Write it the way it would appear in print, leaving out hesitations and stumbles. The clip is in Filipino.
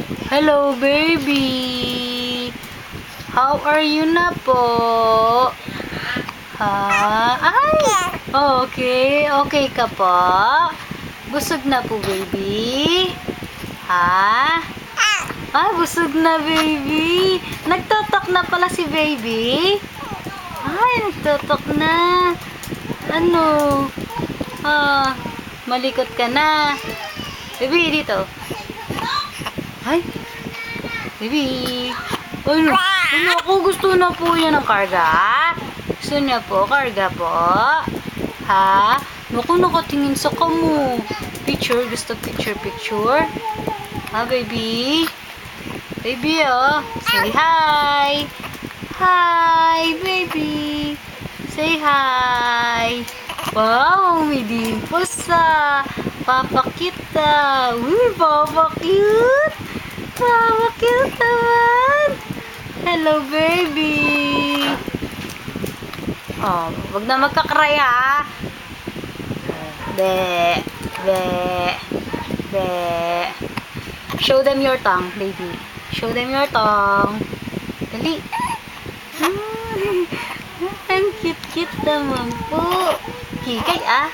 Hello, baby. How are you na po? Ha? Ay! Okay. Okay ka po? Busog na po, baby? Ha? Ah, busog na, baby. Nagtotok na pala si baby. Ay, nagtotok na. Ano? Ah, malikot ka na. Baby, dito. Ay, baby. Ano? Ano ako? Gusto na po niya ng karga? Gusto niya po? Karga po? Ha? Naku, nakatingin sa kamo. Picture? Gusto picture? Ha, baby? Baby, oh. Say hi. Hi, baby. Say hi. Wow, may dimples ah. Papa kita. Uy, papa cute. Papa cute naman. Hello, baby. Oh, wag na magkakray ha. Be. Be. Be. Show them your tongue, baby. Show them your tongue. Dali. Ang cute-cute naman po. Kikay ah.